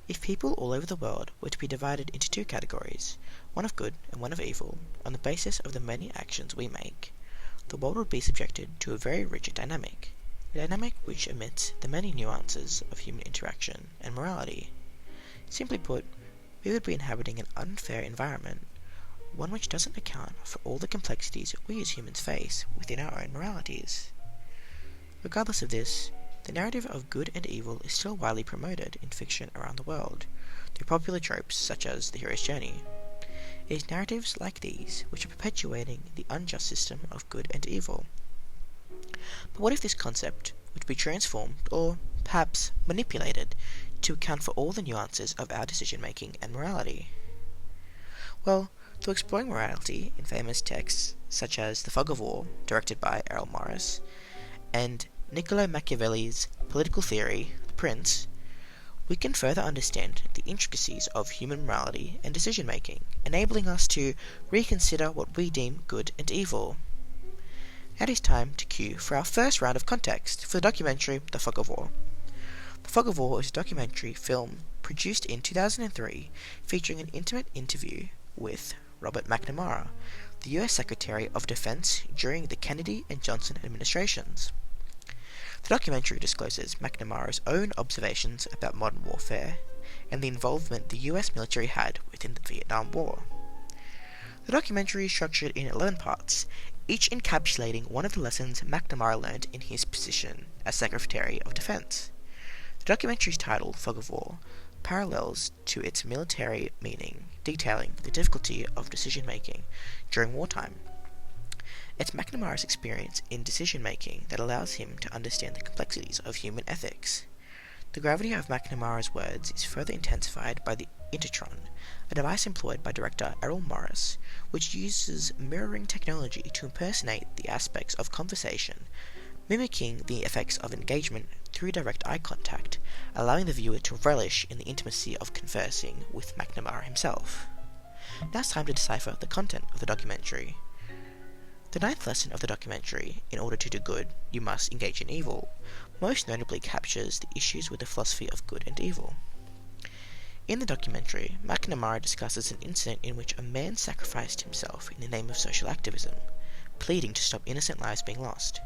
If people all over the world were to be divided into two categories, one of good and one of evil, on the basis of the many actions we make, the world would be subjected to a very rigid dynamic, a dynamic which omits the many nuances of human interaction and morality. Simply put, we would be inhabiting an unfair environment, one which doesn't account for all the complexities we as humans face within our own moralities. Regardless of this, the narrative of good and evil is still widely promoted in fiction around the world, through popular tropes such as the hero's journey. It is narratives like these which are perpetuating the unjust system of good and evil. But what if this concept were to be transformed, or perhaps manipulated, to account for all the nuances of our decision-making and morality? Well, through exploring morality in famous texts such as The Fog of War, directed by Errol and Niccolo Machiavelli's political theory, The Prince, we can further understand the intricacies of human morality and decision-making, enabling us to reconsider what we deem good and evil. Now it is time to cue for our first round of context for the documentary The Fog of War. The Fog of War is a documentary film produced in 2003 featuring an intimate interview with Robert McNamara, the US Secretary of Defense during the Kennedy and Johnson administrations. The documentary discloses McNamara's own observations about modern warfare and the involvement the US military had within the Vietnam War. The documentary is structured in 11 parts, each encapsulating one of the lessons McNamara learned in his position as Secretary of Defense. The documentary's title, Fog of War, parallels to its military meaning, detailing the difficulty of decision-making during wartime. It's McNamara's experience in decision-making that allows him to understand the complexities of human ethics. The gravity of McNamara's words is further intensified by the Intertron, a device employed by director Errol, which uses mirroring technology to impersonate the aspects of conversation, mimicking the effects of engagement through direct eye contact, allowing the viewer to relish in the intimacy of conversing with McNamara himself. Now it's time to decipher the content of the documentary. The ninth lesson of the documentary, in order to do good, you must engage in evil, most notably captures the issues with the philosophy of good and evil. In the documentary, McNamara discusses an incident in which a man sacrificed himself in the name of social activism, pleading to stop innocent lives being lost.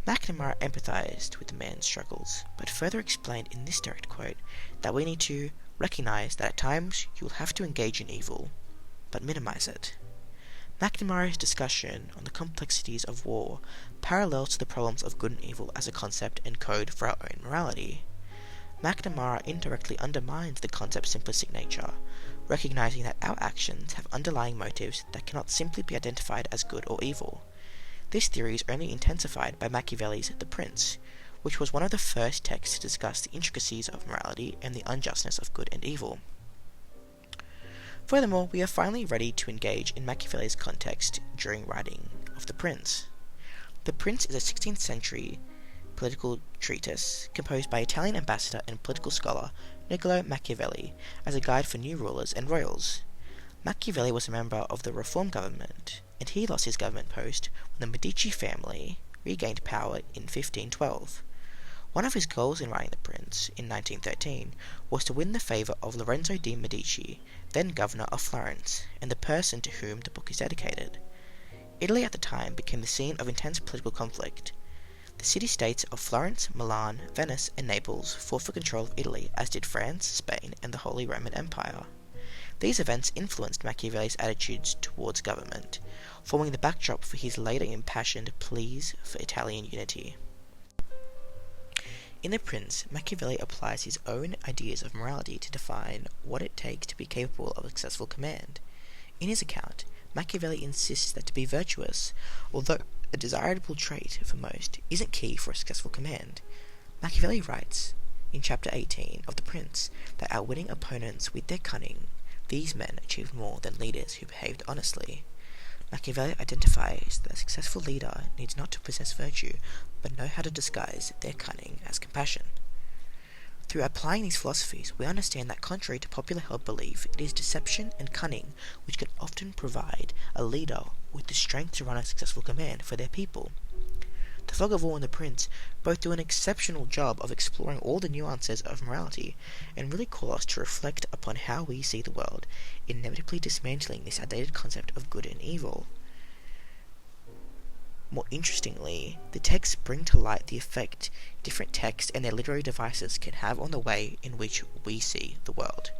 McNamara empathized with the man's struggles, but further explained in this direct quote that we need to recognize that at times you will have to engage in evil, but minimize it. McNamara's discussion on the complexities of war parallels to the problems of good and evil as a concept and code for our own morality. McNamara indirectly undermines the concept's simplistic nature, recognizing that our actions have underlying motives that cannot simply be identified as good or evil. This theory is only intensified by Machiavelli's The Prince, which was one of the first texts to discuss the intricacies of morality and the unjustness of good and evil. Furthermore, we are finally ready to engage in Machiavelli's context during writing of The Prince. The Prince is a 16th century political treatise composed by Italian ambassador and political scholar Niccolo Machiavelli as a guide for new rulers and royals. Machiavelli was a member of the Reform government, and he lost his government post when the Medici family regained power in 1512. One of his goals in writing The Prince, in 1913, was to win the favour of Lorenzo de' Medici, then governor of Florence, and the person to whom the book is dedicated. Italy at the time became the scene of intense political conflict. The city-states of Florence, Milan, Venice, and Naples fought for control of Italy, as did France, Spain, and the Holy Roman Empire. These events influenced Machiavelli's attitudes towards government, forming the backdrop for his later impassioned pleas for Italian unity. In The Prince, Machiavelli applies his own ideas of morality to define what it takes to be capable of successful command. In his account, Machiavelli insists that to be virtuous, although a desirable trait for most, isn't key for a successful command. Machiavelli writes, in chapter 18 of The Prince, that outwitting opponents with their cunning, these men achieved more than leaders who behaved honestly. Machiavelli identifies that a successful leader needs not to possess virtue, but know how to disguise their cunning as compassion. Through applying these philosophies, we understand that contrary to popular held belief, it is deception and cunning which can often provide a leader with the strength to run a successful command for their people. The Fog of War and The Prince both do an exceptional job of exploring all the nuances of morality and really call us to reflect upon how we see the world, inevitably dismantling this outdated concept of good and evil. More interestingly, the texts bring to light the effect different texts and their literary devices can have on the way in which we see the world.